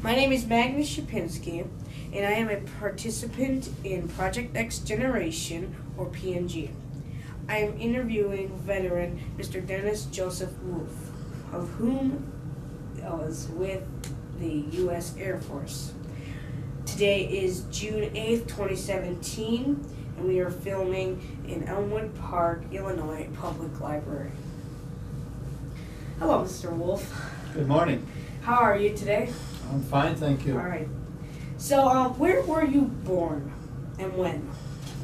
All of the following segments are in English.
My name is Magnus Shipinski, and I am a participant in Project Next Generation, or PNG. I am interviewing veteran Mr. Dennis Joseph Wolfe, of whom was with the U.S. Air Force. Today is June 8th, 2017, and we are filming in Elmwood Park, Illinois Public Library. Hello, Mr. Wolfe. Good morning. How are you today? I'm fine, thank you. All right. So, where were you born and when?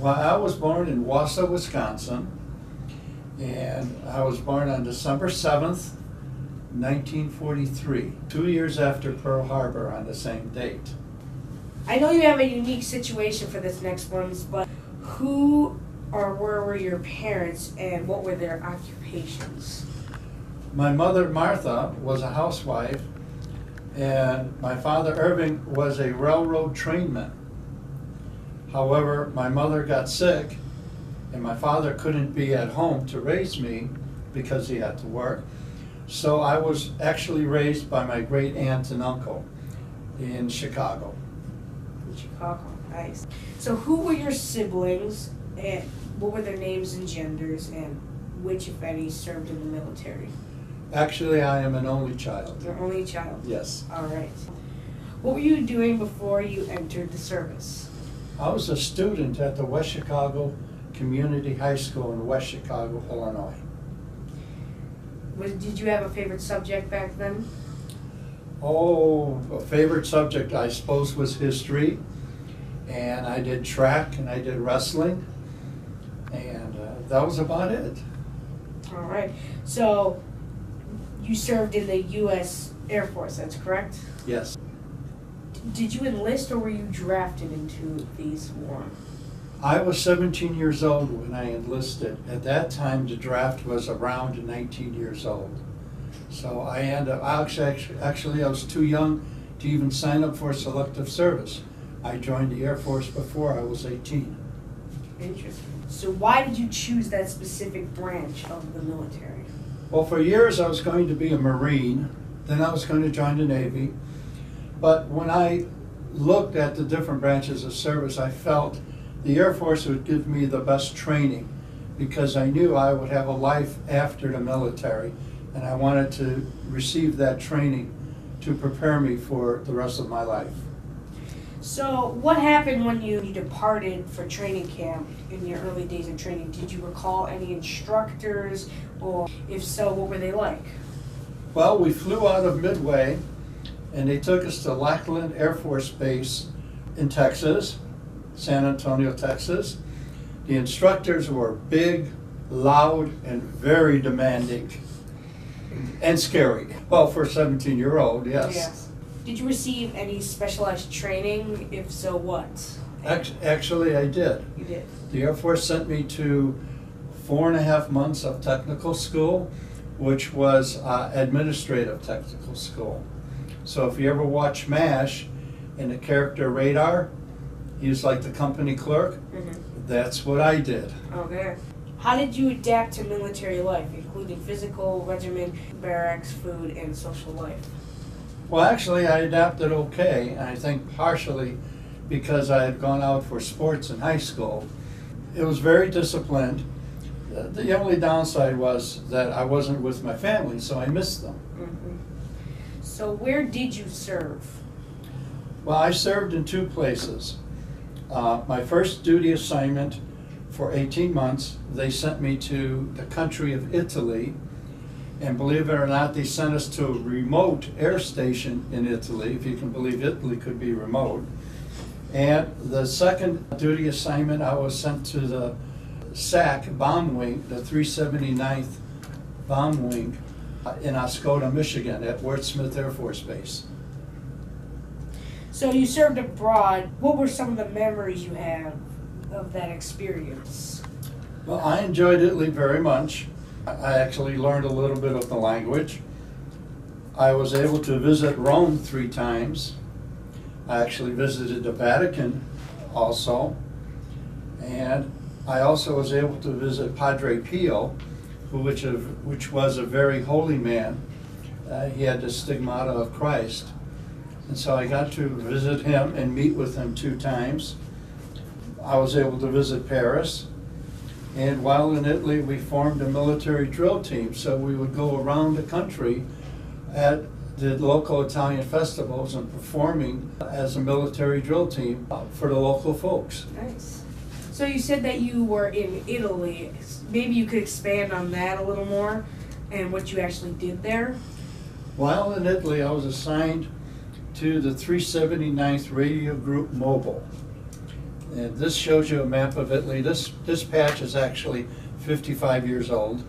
Well, I was born in Wausau, Wisconsin, and I was born on December 7th, 1943, 2 years after Pearl Harbor on the same date. I know you have a unique situation for this next one, but who or where were your parents and what were their occupations? My mother, Martha, was a housewife, and my father, Irving, was a railroad trainman. However, my mother got sick, and my father couldn't be at home to raise me because he had to work. So I was actually raised by my great aunt and uncle in Chicago. In Chicago, nice. So who were your siblings, and what were their names and genders, and which, if any, served in the military? Actually, I am an only child. Your only child? Yes. All right. What were you doing before you entered the service? I was a student at the West Chicago Community High School in West Chicago, Illinois. Did you have a favorite subject back then? Oh, a favorite subject, I suppose, was history. And I did track and I did wrestling. And that was about it. All right. So you served in the U.S. Air Force, that's correct? Yes. Did you enlist or were you drafted into these war? I was 17 years old when I enlisted. At that time, the draft was around 19 years old. So I ended up, actually I was too young to even sign up for selective service. I joined the Air Force before I was 18. Interesting. So why did you choose that specific branch of the military? Well, for years I was going to be a Marine, then I was going to join the Navy. But when I looked at the different branches of service, I felt the Air Force would give me the best training because I knew I would have a life after the military, and I wanted to receive that training to prepare me for the rest of my life. So what happened when you departed for training camp in your early days of training? Did you recall any instructors, or if so, what were they like? Well, we flew out of Midway, and they took us to Lackland Air Force Base in Texas, San Antonio, Texas. The instructors were big, loud, and very demanding, and scary. Well, for a 17-year-old, yes. Yes. Did you receive any specialized training? If so, what? Actually, I did. You did? The Air Force sent me to 4.5 months of technical school, which was administrative technical school. So if you ever watch MASH, in the character Radar, he's like the company clerk. Mm-hmm. That's what I did. Okay. How did you adapt to military life, including physical, regiment, barracks, food, and social life? Well, actually, I adapted okay, and I think partially because I had gone out for sports in high school. It was very disciplined. The only downside was that I wasn't with my family, so I missed them. Mm-hmm. So where did you serve? Well, I served in 2 places. My first duty assignment for 18 months, they sent me to the country of Italy. And believe it or not, they sent us to a remote air station in Italy, if you can believe Italy could be remote. And the second duty assignment, I was sent to the SAC bomb wing, the 379th bomb wing in Oscoda, Michigan at Ward Smith Air Force Base. So you served abroad. What were some of the memories you have of that experience? Well, I enjoyed Italy very much. I actually learned a little bit of the language. I was able to visit Rome 3 times. I actually visited the Vatican also. And I also was able to visit Padre Pio, which was a very holy man. He had the stigmata of Christ. And so I got to visit him and meet with him 2 times. I was able to visit Paris. And while in Italy, we formed a military drill team. So we would go around the country at the local Italian festivals and performing as a military drill team for the local folks. Nice. So you said that you were in Italy. Maybe you could expand on that a little more and what you actually did there? While in Italy, I was assigned to the 379th Radio Group Mobile. And this shows you a map of Italy. This patch is actually 55 years old.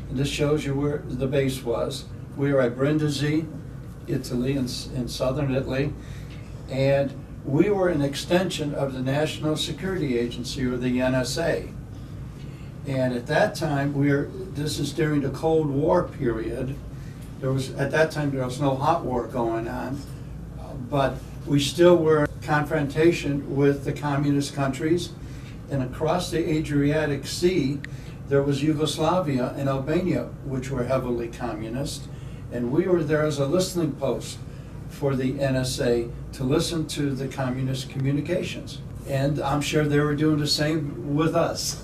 And this shows you where the base was. We were at Brindisi, Italy, in southern Italy. And we were an extension of the National Security Agency, or the NSA. And at that time, this is during the Cold War period. At that time, there was no hot war going on, but we still were in confrontation with the communist countries. And across the Adriatic Sea, there was Yugoslavia and Albania, which were heavily communist. And we were there as a listening post for the NSA to listen to the communist communications. And I'm sure they were doing the same with us.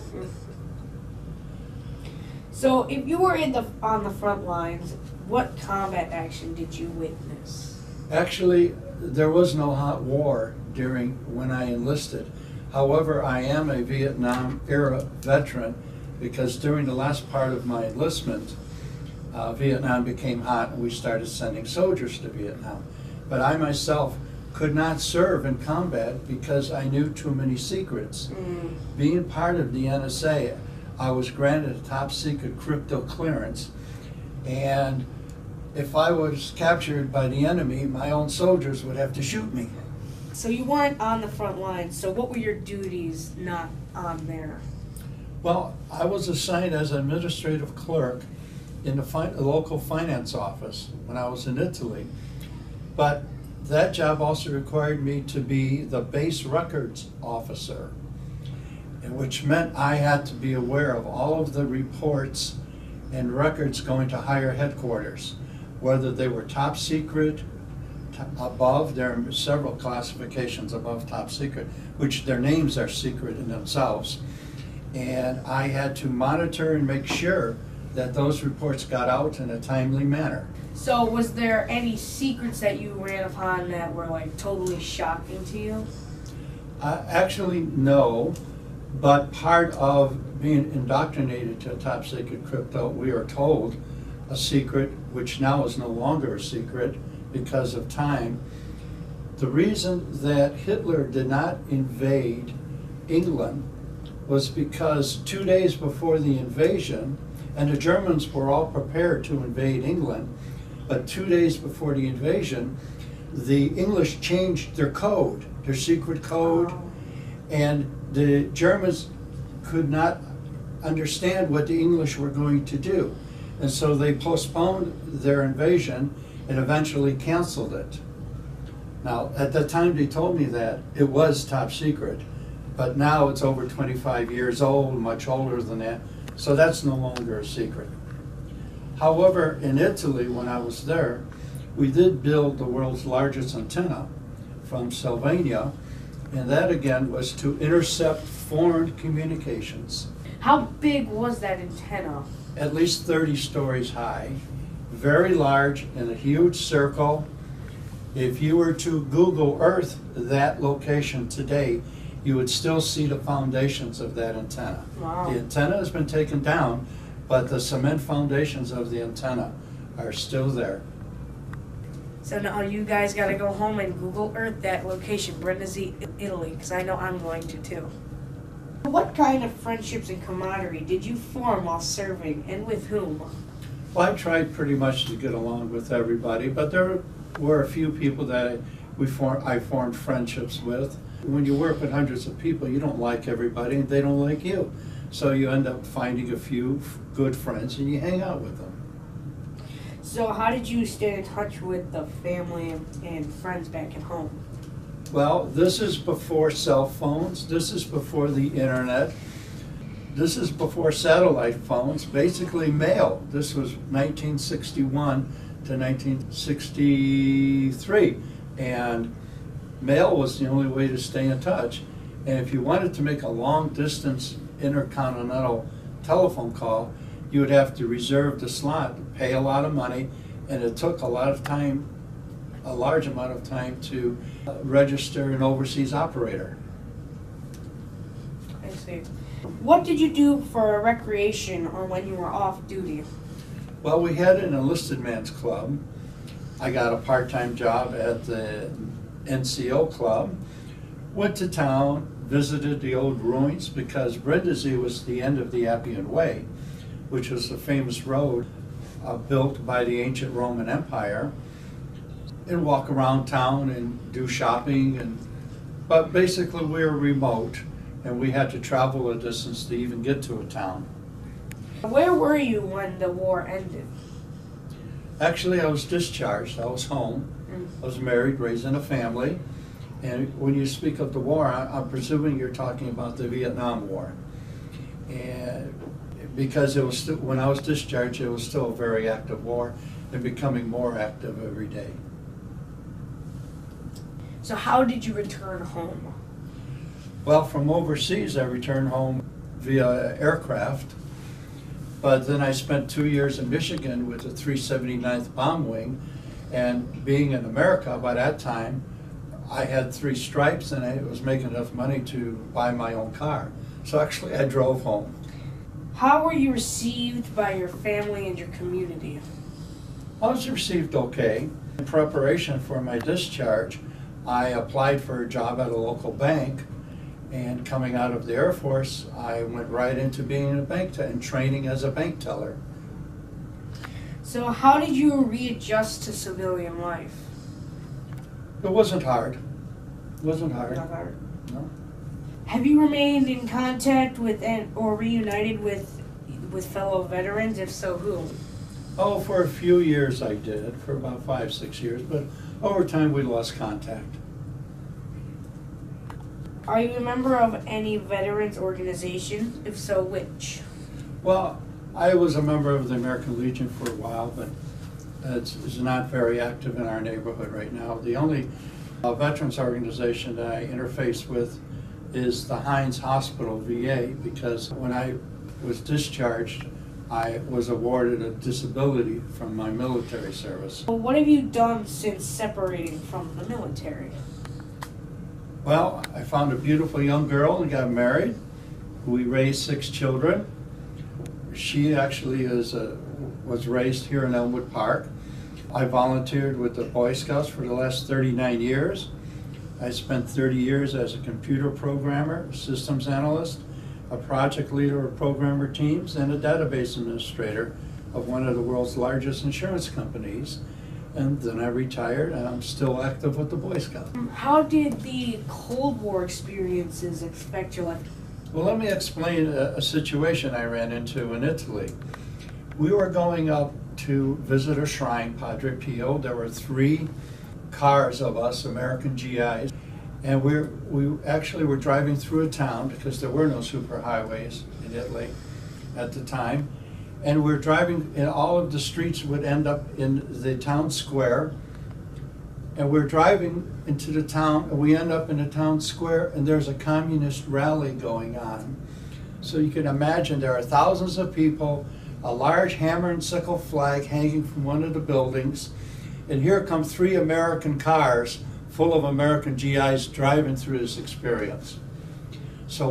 So if you were on the front lines, what combat action did you witness? Actually, there was no hot war when I enlisted. However, I am a Vietnam era veteran because during the last part of my enlistment, Vietnam became hot and we started sending soldiers to Vietnam. But I myself could not serve in combat because I knew too many secrets. Being part of the NSA, I was granted a top secret crypto clearance, and if I was captured by the enemy, my own soldiers would have to shoot me. So you weren't on the front lines, so what were your duties not on there? Well, I was assigned as an administrative clerk in the local finance office when I was in Italy. But that job also required me to be the base records officer, which meant I had to be aware of all of the reports and records going to higher headquarters, whether they were top secret, above. There are several classifications above top secret, which their names are secret in themselves. And I had to monitor and make sure that those reports got out in a timely manner. So was there any secrets that you ran upon that were like totally shocking to you? Actually, no, but part of being indoctrinated to top secret crypto, we are told a secret, which now is no longer a secret because of time. The reason that Hitler did not invade England was because 2 days before the invasion, and the Germans were all prepared to invade England, but 2 days before the invasion, the English changed their code, their secret code, and the Germans could not understand what the English were going to do. And so they postponed their invasion and eventually canceled it. Now, at the time they told me that, it was top secret, but now it's over 25 years old, much older than that, so that's no longer a secret. However, in Italy, when I was there, we did build the world's largest antenna from Sylvania, and that again was to intercept foreign communications. How big was that antenna? At least 30 stories high, very large in a huge circle. If you were to Google Earth that location today, you would still see the foundations of that antenna. Wow. The antenna has been taken down, but the cement foundations of the antenna are still there. So now you guys got to go home and Google Earth that location, Brindisi, Italy, because I know I'm going to too. What kind of friendships and camaraderie did you form while serving, and with whom? Well, I tried pretty much to get along with everybody, but there were a few people that I formed friendships with. When you work with hundreds of people, you don't like everybody and they don't like you. So you end up finding a few good friends and you hang out with them. So how did you stay in touch with the family and friends back at home? Well, this is before cell phones. This is before the internet. This is before satellite phones, basically mail. This was 1961 to 1963. And mail was the only way to stay in touch. And if you wanted to make a long distance intercontinental telephone call, you would have to reserve the slot, pay a lot of money, and it took a large amount of time to register an overseas operator. I see. What did you do for recreation or when you were off duty? Well, we had an enlisted man's club. I got a part-time job at the NCO club, went to town, visited the old ruins because Brindisi was the end of the Appian Way, which was the famous road built by the ancient Roman Empire, and walk around town and do shopping. But basically we were remote and we had to travel a distance to even get to a town. Where were you when the war ended? Actually, I was discharged. I was home. I was married, raising a family. And when you speak of the war, I'm presuming you're talking about the Vietnam War. And because it was still, when I was discharged, it was still a very active war and becoming more active every day. So how did you return home? Well, from overseas, I returned home via aircraft. But then I spent 2 years in Michigan with the 379th Bomb Wing. And being in America by that time, I had 3 stripes and I was making enough money to buy my own car. So actually I drove home. How were you received by your family and your community? I was received okay. In preparation for my discharge, I applied for a job at a local bank, and coming out of the Air Force, I went right into being a bank and training as a bank teller. So how did you readjust to civilian life? It wasn't hard. It wasn't hard. Not hard. No. Have you remained in contact with or reunited with fellow veterans? If so, who? Oh, for a few years I did, for about 5-6 years, but over time we lost contact. Are you a member of any veterans organization? If so, which? Well, I was a member of the American Legion for a while, but it's not very active in our neighborhood right now. The only veterans organization that I interface with is the Hines Hospital VA, because when I was discharged, I was awarded a disability from my military service. Well, what have you done since separating from the military? Well, I found a beautiful young girl and got married. We raised 6 children. She actually was raised here in Elmwood Park. I volunteered with the Boy Scouts for the last 39 years. I spent 30 years as a computer programmer, systems analyst, a project leader of programmer teams, and a database administrator of one of the world's largest insurance companies. And then I retired, and I'm still active with the Boy Scouts. How did the Cold War experiences affect your life? Well, let me explain a situation I ran into in Italy. We were going up to visit a shrine, Padre Pio. There were 3 cars of us, American GIs, and we actually were driving through a town because there were no superhighways in Italy at the time. And we're driving, and all of the streets would end up in the town square. And we're driving into the town, and we end up in the town square, and there's a communist rally going on. So you can imagine there are thousands of people, a large hammer and sickle flag hanging from one of the buildings, and here come 3 American cars full of American GIs driving through this experience. So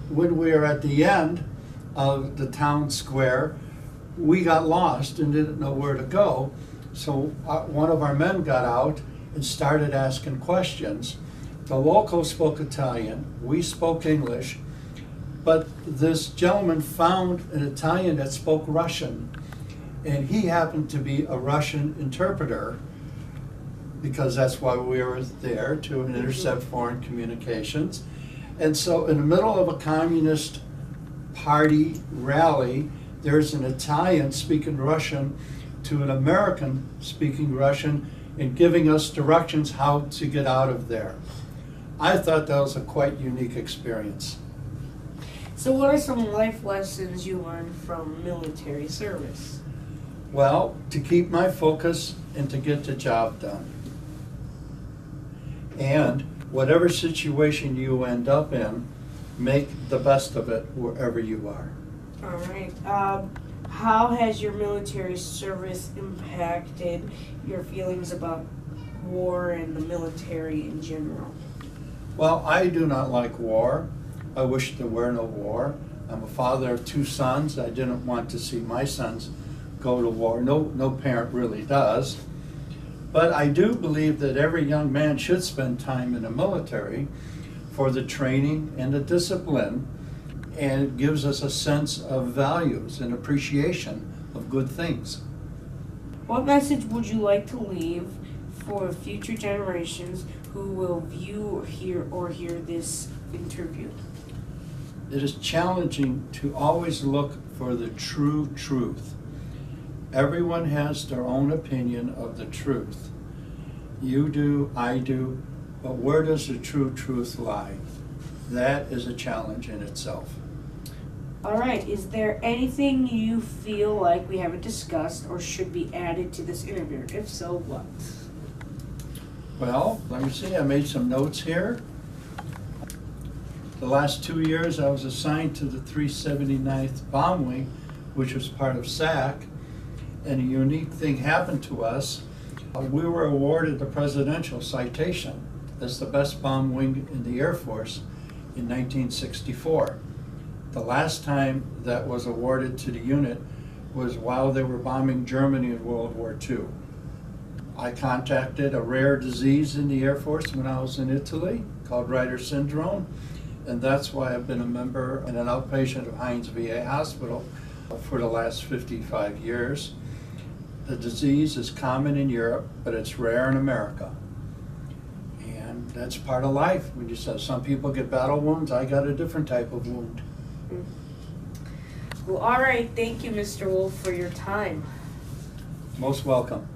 when we were at the end of the town square, we got lost and didn't know where to go. So one of our men got out and started asking questions. The local spoke Italian, we spoke English, but this gentleman found an Italian that spoke Russian, and he happened to be a Russian interpreter, because that's why we were there, to intercept foreign communications. And so in the middle of a communist party rally, there's an Italian speaking Russian to an American speaking Russian and giving us directions how to get out of there. I thought that was a quite unique experience. So what are some life lessons you learned from military service? Well, to keep my focus and to get the job done. And whatever situation you end up in, make the best of it wherever you are. All right. How has your military service impacted your feelings about war and the military in general? Well, I do not like war. I wish there were no war. I'm a father of 2 sons. I didn't want to see my sons go to war. No parent really does. But I do believe that every young man should spend time in the military for the training and the discipline, and it gives us a sense of values and appreciation of good things. What message would you like to leave for future generations who will view or hear this interview? It is challenging to always look for the true truth. Everyone has their own opinion of the truth. You do, I do, but where does the true truth lie? That is a challenge in itself. All right, is there anything you feel like we haven't discussed or should be added to this interview? If so, what? Well, let me see, I made some notes here. The last 2 years I was assigned to the 379th Bomb Wing, which was part of SAC, and a unique thing happened to us. We were awarded the Presidential Citation as the best bomb wing in the Air Force in 1964. The last time that was awarded to the unit was while they were bombing Germany in World War II. I contacted a rare disease in the Air Force when I was in Italy called Reiter syndrome, and that's why I've been a member and an outpatient of Heinz VA Hospital for the last 55 years. The disease is common in Europe, but it's rare in America. And that's part of life. We just have some people get battle wounds. I got a different type of wound. Well, all right. Thank you, Mr. Wolfe, for your time. Most welcome.